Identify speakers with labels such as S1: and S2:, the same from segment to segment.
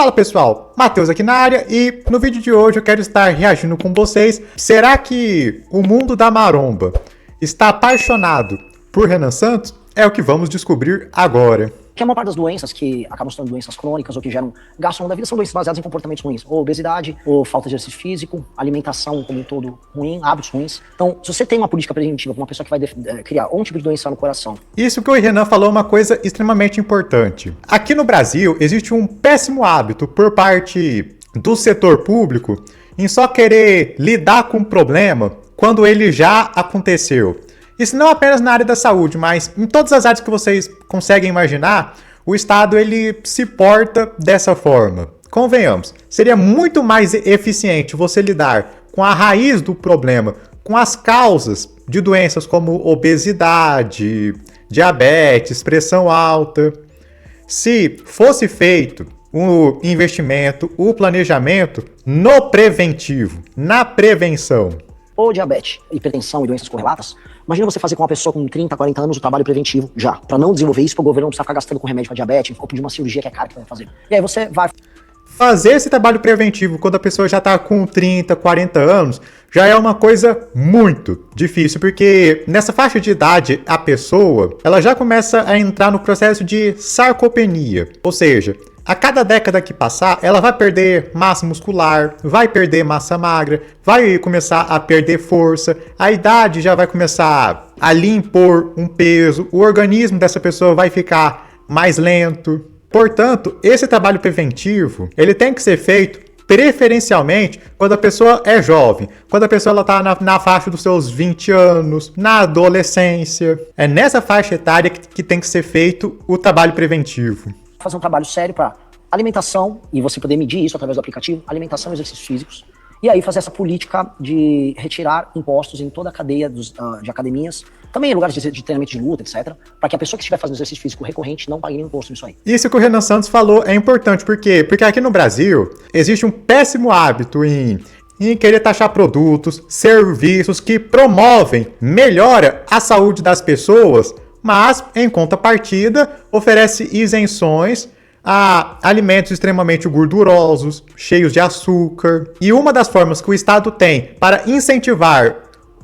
S1: Fala pessoal, Matheus aqui na área e no vídeo de hoje eu quero estar reagindo com vocês. Será que o mundo da maromba está apaixonado por Renan Santos? É o que vamos descobrir agora.
S2: Que a maior parte das doenças que acabam sendo doenças crônicas ou que geram gasto ao longo da vida são doenças baseadas em comportamentos ruins, ou obesidade, ou falta de exercício físico, alimentação como um todo ruim, hábitos ruins. Então, se você tem uma política preventiva para uma pessoa que vai criar um tipo de doença no coração.
S1: Isso que o Renan falou é uma coisa extremamente importante. Aqui no Brasil existe um péssimo hábito por parte do setor público em só querer lidar com o problema quando ele já aconteceu. Isso não apenas na área da saúde, mas em todas as áreas que vocês conseguem imaginar, o Estado ele se porta dessa forma. Convenhamos, seria muito mais eficiente você lidar com a raiz do problema, com as causas de doenças como obesidade, diabetes, pressão alta. Se fosse feito o investimento, o planejamento no preventivo, na prevenção.
S2: Ou diabetes, hipertensão e doenças correlatas, imagina você fazer com uma pessoa com 30, 40 anos o trabalho preventivo já, para não desenvolver isso, para o governo não precisar ficar gastando com remédio para diabetes, ou pedir uma cirurgia que é cara que vai fazer. E aí você vai
S1: fazer esse trabalho preventivo quando a pessoa já está com 30, 40 anos, já é uma coisa muito difícil, porque nessa faixa de idade, a pessoa, ela já começa a entrar no processo de sarcopenia, ou seja, a cada década que passar, ela vai perder massa muscular, vai perder massa magra, vai começar a perder força, a idade já vai começar a lhe impor um peso, o organismo dessa pessoa vai ficar mais lento. Portanto, esse trabalho preventivo, ele tem que ser feito preferencialmente quando a pessoa é jovem, quando a pessoa está na faixa dos seus 20 anos, na adolescência. É nessa faixa etária que tem que ser feito o trabalho preventivo.
S2: Fazer um trabalho sério para alimentação, e você poder medir isso através do aplicativo, alimentação e exercícios físicos, e aí fazer essa política de retirar impostos em toda a cadeia de academias, também em lugares de treinamento de luta, etc., para que a pessoa que estiver fazendo exercício físico recorrente não pague nenhum imposto nisso aí.
S1: Isso que o Renan Santos falou é importante, por quê? Porque aqui no Brasil existe um péssimo hábito em querer taxar produtos, serviços que promovem, melhora a saúde das pessoas, mas, em contrapartida, oferece isenções a alimentos extremamente gordurosos, cheios de açúcar. E uma das formas que o Estado tem para incentivar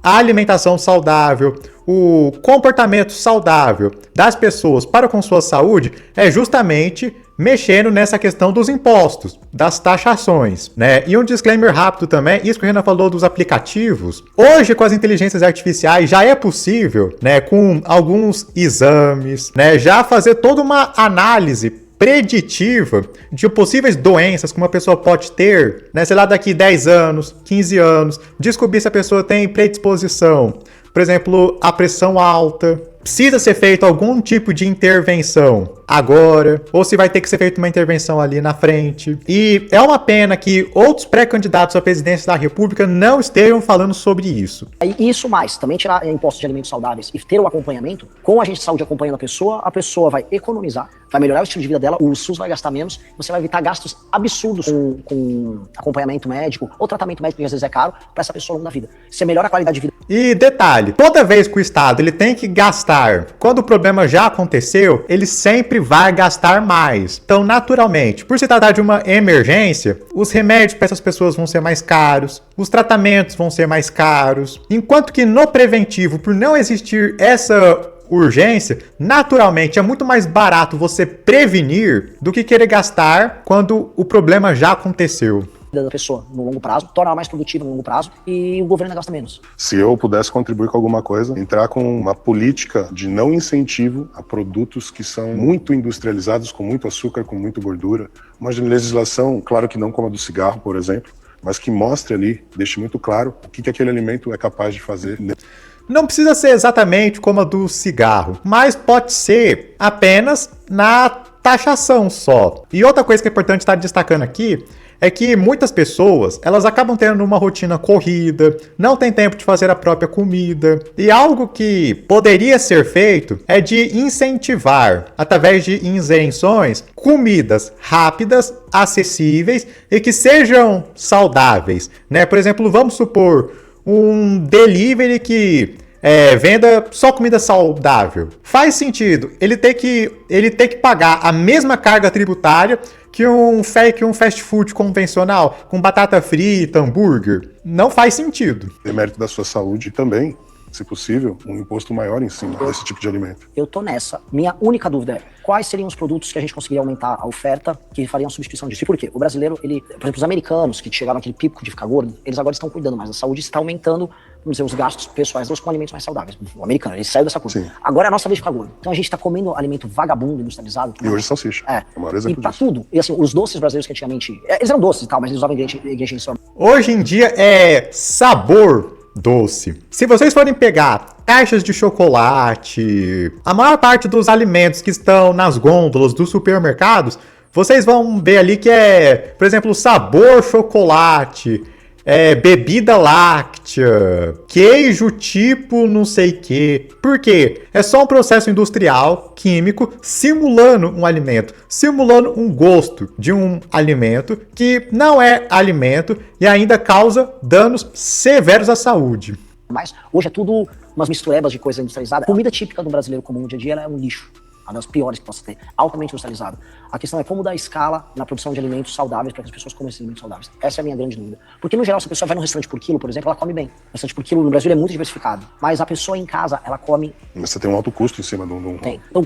S1: a alimentação saudável, o comportamento saudável das pessoas para com sua saúde é justamente mexendo nessa questão dos impostos, das taxações, né? E um disclaimer rápido também, isso que o Renan falou dos aplicativos. Hoje, com as inteligências artificiais, já é possível, né, com alguns exames, né, já fazer toda uma análise preditiva de possíveis doenças que uma pessoa pode ter, né, sei lá, daqui 10 anos, 15 anos, descobrir se a pessoa tem predisposição, por exemplo, a pressão alta. Precisa ser feito algum tipo de intervenção agora, ou se vai ter que ser feita uma intervenção ali na frente. E é uma pena que outros pré-candidatos à presidência da República não estejam falando sobre isso.
S2: E isso mais, também tirar impostos de alimentos saudáveis e ter o acompanhamento, com o agente de saúde acompanhando a pessoa vai economizar, vai melhorar o estilo de vida dela, o SUS vai gastar menos, você vai evitar gastos absurdos com acompanhamento médico ou tratamento médico, que às vezes é caro, para essa pessoa ao longo da vida. Você melhora a qualidade de vida.
S1: E detalhe, toda vez que o Estado ele tem que gastar, quando o problema já aconteceu, ele sempre vai gastar mais. Então, naturalmente, por se tratar de uma emergência, os remédios para essas pessoas vão ser mais caros, os tratamentos vão ser mais caros, enquanto que no preventivo, por não existir essa urgência, naturalmente é muito mais barato você prevenir do que querer gastar quando o problema já aconteceu.
S2: Da pessoa no longo prazo, torna ela mais produtiva no longo prazo e o governo gasta menos.
S3: Se eu pudesse contribuir com alguma coisa, entrar com uma política de não incentivo a produtos que são muito industrializados, com muito açúcar, com muita gordura, uma legislação, claro que não como a do cigarro, por exemplo, mas que mostre ali, deixe muito claro o que aquele alimento é capaz de fazer.
S1: Não precisa ser exatamente como a do cigarro, mas pode ser apenas na taxação só. E outra coisa que é importante estar destacando aqui é que muitas pessoas, elas acabam tendo uma rotina corrida, não tem tempo de fazer a própria comida, e algo que poderia ser feito é de incentivar, através de isenções, comidas rápidas, acessíveis e que sejam saudáveis, né? Por exemplo, vamos supor um delivery que venda só comida saudável. Faz sentido ele ter que pagar a mesma carga tributária que um fast food convencional com batata frita, hambúrguer. Não faz sentido.
S3: Demérito da sua saúde e também, se possível, um imposto maior em cima desse tipo de alimento.
S2: Eu tô nessa. Minha única dúvida é quais seriam os produtos que a gente conseguiria aumentar a oferta que fariam substituição disso. E por quê? O brasileiro, por exemplo, os americanos que chegaram naquele pico de ficar gordo, eles agora estão cuidando mais da saúde, está aumentando, vamos dizer, os gastos pessoais deles com alimentos mais saudáveis. O americano, ele saiu dessa curva.
S3: Sim.
S2: Agora é a nossa vez de ficar gordo. Então a gente tá comendo alimento vagabundo, industrializado.
S3: E hoje salsicha.
S2: É.
S3: O maior
S2: E
S3: exemplo
S2: pra
S3: disso.
S2: tudo. E assim, os doces brasileiros que antigamente... Eles eram doces e tal, mas eles usavam ingredientes.
S1: Hoje em dia é sabor doce. Se vocês forem pegar caixas de chocolate, a maior parte dos alimentos que estão nas gôndolas dos supermercados, vocês vão ver ali que é, por exemplo, sabor chocolate, bebida láctea, queijo tipo não sei o que. Por quê? É só um processo industrial, químico, simulando um alimento, simulando um gosto de um alimento que não é alimento e ainda causa danos severos à saúde.
S2: Mas hoje é tudo umas misturebas de coisa industrializada. A comida típica do brasileiro comum no dia a dia ela é um lixo. Uma das piores que possa ter, altamente industrializada. A questão é como dar escala na produção de alimentos saudáveis para que as pessoas comam esses alimentos saudáveis. Essa é a minha grande dúvida. Porque, no geral, se a pessoa vai num restaurante por quilo, por exemplo, ela come bem. O restaurante por quilo no Brasil é muito diversificado. Mas a pessoa em casa, ela come...
S3: Mas você tem um alto custo em cima de um...
S2: Tem. Então,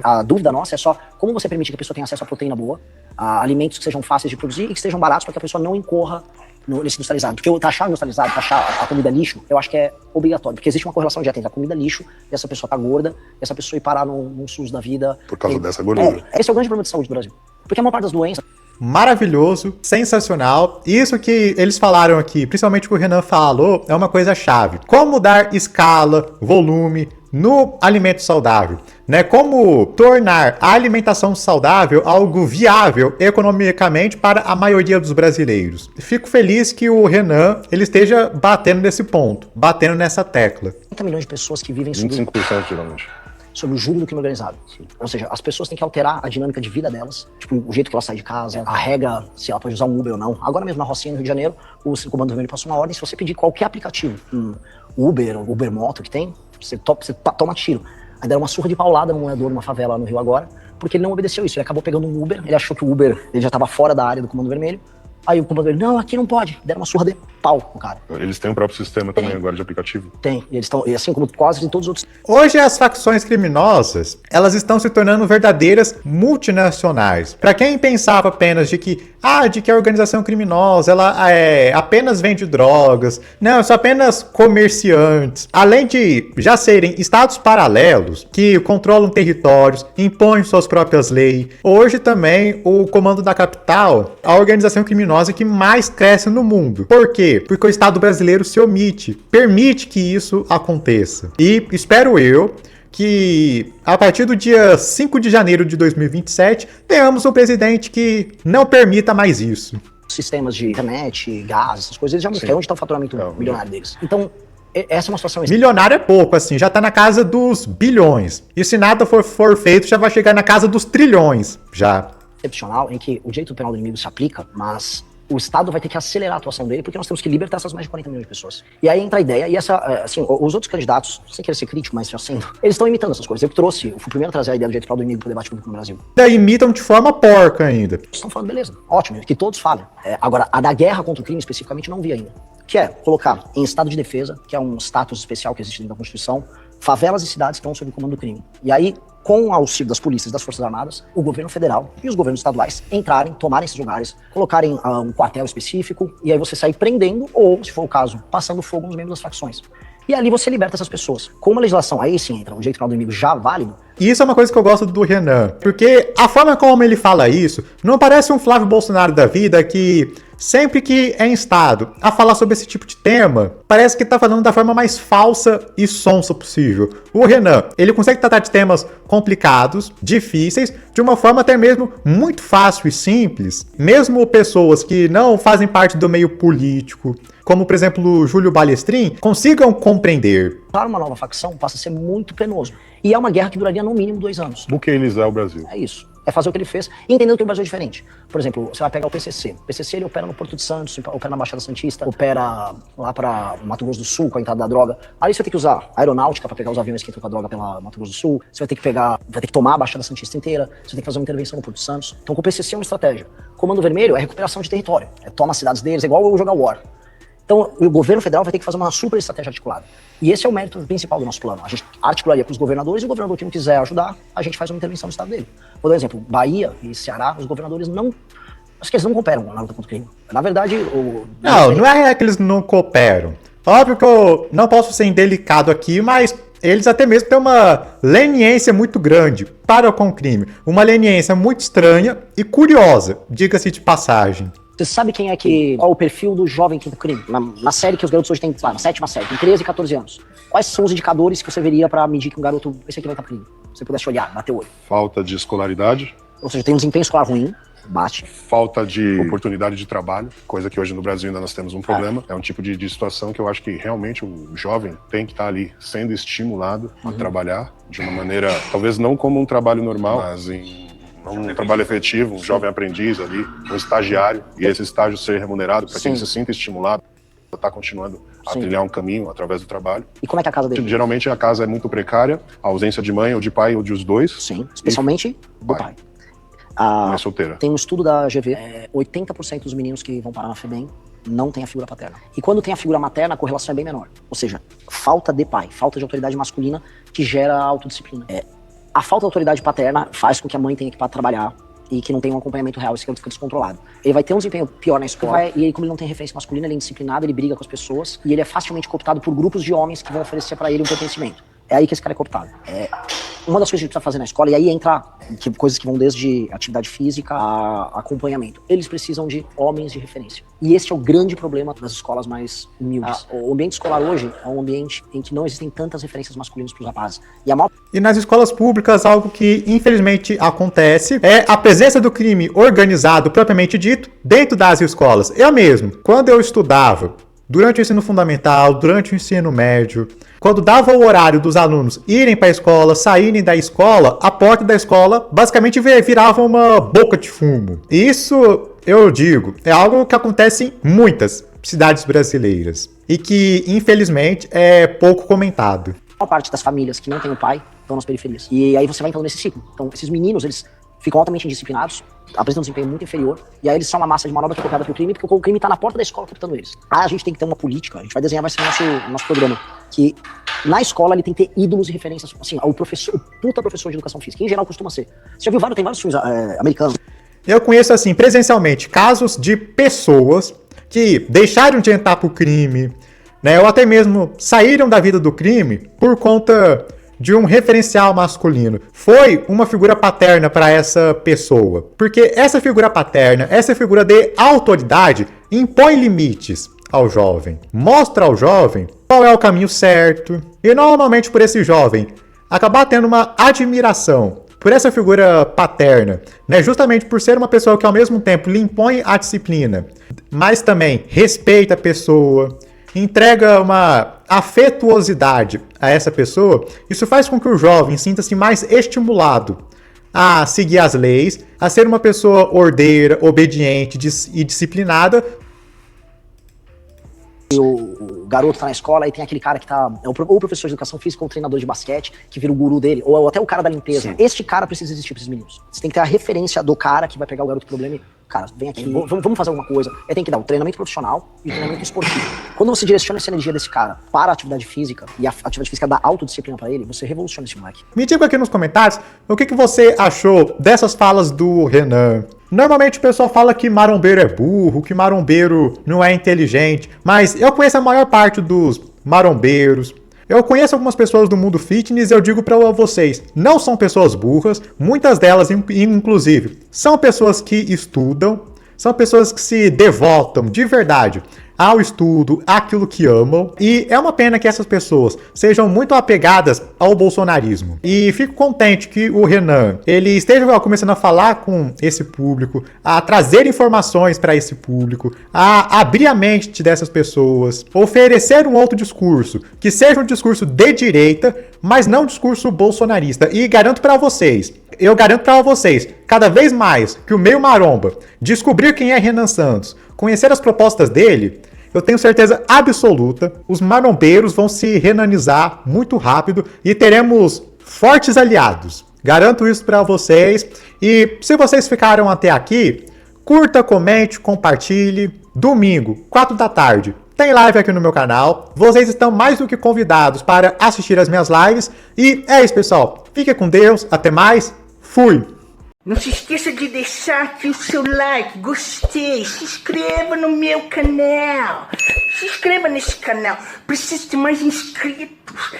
S2: a dúvida nossa é só como você permite que a pessoa tenha acesso a proteína boa, a alimentos que sejam fáceis de produzir e que sejam baratos para que a pessoa não incorra nesse industrializado. Porque taxar o industrializado, taxar a comida lixo, eu acho que é obrigatório. Porque existe uma correlação direta entre a comida lixo e essa pessoa tá gorda, e essa pessoa ir parar num SUS da vida.
S3: Por causa dessa gordura.
S2: Esse é o grande problema de saúde do Brasil. Porque a maior parte das doenças...
S1: Maravilhoso, sensacional. Isso que eles falaram aqui, principalmente o que o Renan falou, é uma coisa chave. Como dar escala, volume no alimento saudável, né? Como tornar a alimentação saudável algo viável economicamente para a maioria dos brasileiros. Fico feliz que o Renan ele esteja batendo nesse ponto, batendo nessa tecla.
S2: 30 milhões de pessoas que vivem
S3: 25% geralmente.
S2: sobre o jugo do crime organizado. Ou seja, as pessoas têm que alterar a dinâmica de vida delas, tipo, o jeito que ela sai de casa, a regra, se ela pode usar um Uber ou não. Agora mesmo na Rocinha, no Rio de Janeiro, o Comando Vermelho passou uma ordem, se você pedir qualquer aplicativo, Uber, Uber Moto que tem, você toma tiro. Aí deram uma surra de paulada no morador numa favela lá no Rio agora, porque ele não obedeceu isso. Ele acabou pegando um Uber, ele achou que o Uber ele já estava fora da área do Comando Vermelho. Aí o Comando Vermelho, não, aqui não pode. Deram uma surra de pau no cara.
S3: Eles têm o próprio sistema também agora de aplicativo?
S2: Tem. E eles estão, assim como quase em todos os outros.
S1: Hoje as facções criminosas, elas estão se tornando verdadeiras multinacionais. Para quem pensava apenas de que a organização criminosa, ela apenas vende drogas, não, são apenas comerciantes. Além de já serem estados paralelos, que controlam territórios, impõem suas próprias leis. Hoje também o Comando da Capital, a organização criminosa que mais cresce no mundo. Por quê? Porque o Estado brasileiro se omite, permite que isso aconteça. E espero eu que a partir do dia 5 de janeiro de 2027 tenhamos um presidente que não permita mais isso.
S2: Sistemas de internet, gás, essas coisas, eles já não é onde está o faturamento milionário deles. Então, essa é uma situação...
S1: Milionário é pouco, assim, já tá na casa dos bilhões. E se nada for feito, já vai chegar na casa dos trilhões, já.
S2: Excepcional em que o direito penal do inimigo se aplica, mas o Estado vai ter que acelerar a atuação dele porque nós temos que libertar essas mais de 40 milhões de pessoas. E aí entra a ideia, e essa, assim, os outros candidatos, sem querer ser crítico, mas já sendo, eles estão imitando essas coisas. Eu fui o primeiro a trazer a ideia do direito penal do inimigo para o debate público no Brasil.
S1: Ainda imitam de forma porca ainda.
S2: Vocês estão falando, beleza, ótimo, que todos falem. Agora, a da guerra contra o crime especificamente não vi ainda. Que é colocar em estado de defesa, que é um status especial que existe dentro da Constituição, favelas e cidades que estão sob o comando do crime. E aí, com o auxílio das polícias e das Forças Armadas, o governo federal e os governos estaduais entrarem, tomarem esses lugares, colocarem um quartel específico, e aí você sair prendendo ou, se for o caso, passando fogo nos membros das facções. E ali você liberta essas pessoas. Com uma legislação, aí sim entra o direito penal do inimigo já válido.
S1: E isso é uma coisa que eu gosto do Renan, porque a forma como ele fala isso não parece um Flávio Bolsonaro da vida que sempre que é instado a falar sobre esse tipo de tema, parece que tá falando da forma mais falsa e sonsa possível. O Renan, ele consegue tratar de temas complicados, difíceis, de uma forma até mesmo muito fácil e simples. Mesmo pessoas que não fazem parte do meio político, como por exemplo o Júlio Balestrin, consigam compreender.
S2: Para uma nova facção passa a ser muito penoso. E é uma guerra que duraria no mínimo 2 anos.
S3: Buqueilizar o Brasil.
S2: É isso. É fazer o que ele fez, entendendo que o Brasil é diferente. Por exemplo, você vai pegar o PCC. O PCC, ele opera no Porto de Santos, opera na Baixada Santista, opera lá pra Mato Grosso do Sul, com a entrada da droga. Aí você vai ter que usar aeronáutica pra pegar os aviões que entram com a droga pela Mato Grosso do Sul. Você vai ter que tomar a Baixada Santista inteira. Você vai ter que fazer uma intervenção no Porto de Santos. Então, com o PCC é uma estratégia. Comando Vermelho é recuperação de território. Toma as cidades deles, é igual jogar War. Então, o governo federal vai ter que fazer uma super estratégia articulada. E esse é o mérito principal do nosso plano. A gente articularia com os governadores e o governador que não quiser ajudar, a gente faz uma intervenção no estado dele. Vou dar um exemplo. Bahia e Ceará, os governadores não... Acho que eles não cooperam na luta contra o crime. Na verdade,
S1: Não é que eles não cooperam. Óbvio que eu não posso ser indelicado aqui, mas eles até mesmo têm uma leniência muito grande para com o crime. Uma leniência muito estranha e curiosa, diga-se de passagem.
S2: Você sabe qual o perfil do jovem que do crime? Na série que os garotos hoje têm, na 7ª série, tem 13 e 14 anos. Quais são os indicadores que você veria pra medir que um garoto, esse aqui vai estar crime? Se você pudesse olhar, bater o olho.
S3: Falta de escolaridade.
S2: Ou seja, tem um desempenho escolar ruim, bate.
S3: Falta de oportunidade de trabalho, coisa que hoje no Brasil ainda nós temos um problema. É um tipo de situação que eu acho que realmente o jovem tem que estar ali sendo estimulado a trabalhar de uma maneira, talvez não como um trabalho normal, mas um trabalho efetivo, um jovem aprendiz ali, um estagiário, e esse estágio ser remunerado para que ele se sinta estimulado a estar continuando a trilhar um caminho através do trabalho.
S2: E como é que é a casa dele?
S3: Geralmente a casa é muito precária, a ausência de mãe ou de pai ou de os dois.
S2: Sim, especialmente do pai.
S3: Mãe solteira.
S2: Tem um estudo da GV, 80% dos meninos que vão parar na FEBEM não tem a figura paterna. E quando tem a figura materna, a correlação é bem menor. Ou seja, falta de pai, falta de autoridade masculina que gera autodisciplina. A falta de autoridade paterna faz com que a mãe tenha que ir para trabalhar e que não tenha um acompanhamento real, esse garoto fica descontrolado. Ele vai ter um desempenho pior na escola, e aí como ele não tem referência masculina, ele é indisciplinado, ele briga com as pessoas, e ele é facilmente cooptado por grupos de homens que vão oferecer para ele um pertencimento. É aí que esse cara é cooptado. Uma das coisas que a gente precisa fazer na escola, e aí entra coisas que vão desde atividade física a acompanhamento. Eles precisam de homens de referência. E esse é o grande problema das escolas mais humildes. O ambiente escolar hoje é um ambiente em que não existem tantas referências masculinas para os rapazes.
S1: E nas escolas públicas, algo que infelizmente acontece é a presença do crime organizado, propriamente dito, dentro das escolas. Eu mesmo, quando eu estudava, durante o ensino fundamental, durante o ensino médio, quando dava o horário dos alunos irem para a escola, saírem da escola, a porta da escola basicamente virava uma boca de fumo. Isso, eu digo, é algo que acontece em muitas cidades brasileiras e que, infelizmente, é pouco comentado.
S2: A maior parte das famílias que não tem o pai estão nas periferias. E aí você vai entrando nesse ciclo. Então, esses meninos, eles ficam altamente indisciplinados, apresentam um desempenho muito inferior, e aí eles são uma massa de manobra que é colocada pro crime, porque o crime tá na porta da escola captando eles. A gente tem que ter uma política, a gente vai desenhar, vai ser o nosso programa, que na escola ele tem que ter ídolos e referências, assim, o puta professor de educação física, em geral costuma ser. Você já viu tem vários filmes americanos.
S1: Eu conheço, assim, presencialmente, casos de pessoas que deixaram de entrar pro crime, né, ou até mesmo saíram da vida do crime por conta de um referencial masculino. Foi uma figura paterna para essa pessoa. Porque essa figura paterna, essa figura de autoridade, impõe limites ao jovem. Mostra ao jovem qual é o caminho certo. E normalmente por esse jovem acabar tendo uma admiração por essa figura paterna, né? Justamente por ser uma pessoa que ao mesmo tempo lhe impõe a disciplina, mas também respeita a pessoa, entrega uma afetuosidade a essa pessoa, isso faz com que o jovem sinta-se mais estimulado a seguir as leis, a ser uma pessoa ordeira, obediente e disciplinada.
S2: O garoto tá na escola e tem aquele cara que tá, ou o professor de educação física ou o treinador de basquete, que vira o guru dele, ou até o cara da limpeza. Sim. Este cara precisa existir pra esses meninos. Você tem que ter a referência do cara que vai pegar o garoto com problema e, cara, vem aqui, vamos fazer alguma coisa. Ele tem que dar o treinamento profissional e o treinamento esportivo. Quando você direciona essa energia desse cara para a atividade física, e a atividade física dá autodisciplina pra ele, você revoluciona esse moleque.
S1: Me diga aqui nos comentários o que você achou dessas falas do Renan. Normalmente o pessoal fala que marombeiro é burro, que marombeiro não é inteligente, mas eu conheço a maior parte dos marombeiros. Eu conheço algumas pessoas do mundo fitness e eu digo pra vocês, não são pessoas burras, muitas delas, inclusive, são pessoas que estudam, são pessoas que se devotam de verdade ao estudo, àquilo que amam. E é uma pena que essas pessoas sejam muito apegadas ao bolsonarismo. E fico contente que o Renan, ele esteja começando a falar com esse público, a trazer informações para esse público, a abrir a mente dessas pessoas, oferecer um outro discurso, que seja um discurso de direita, mas não um discurso bolsonarista. E eu garanto para vocês, cada vez mais que o meio maromba descobrir quem é Renan Santos, conhecer as propostas dele, eu tenho certeza absoluta, os marombeiros vão se renanizar muito rápido e teremos fortes aliados. Garanto isso para vocês. E se vocês ficaram até aqui, curta, comente, compartilhe. Domingo, 4 da tarde, tem live aqui no meu canal. Vocês estão mais do que convidados para assistir as minhas lives. E é isso, pessoal. Fiquem com Deus. Até mais. Fui!
S4: Não se esqueça de deixar aqui o seu like, gostei, se inscreva no meu canal. Se inscreva nesse canal. Preciso de mais inscritos.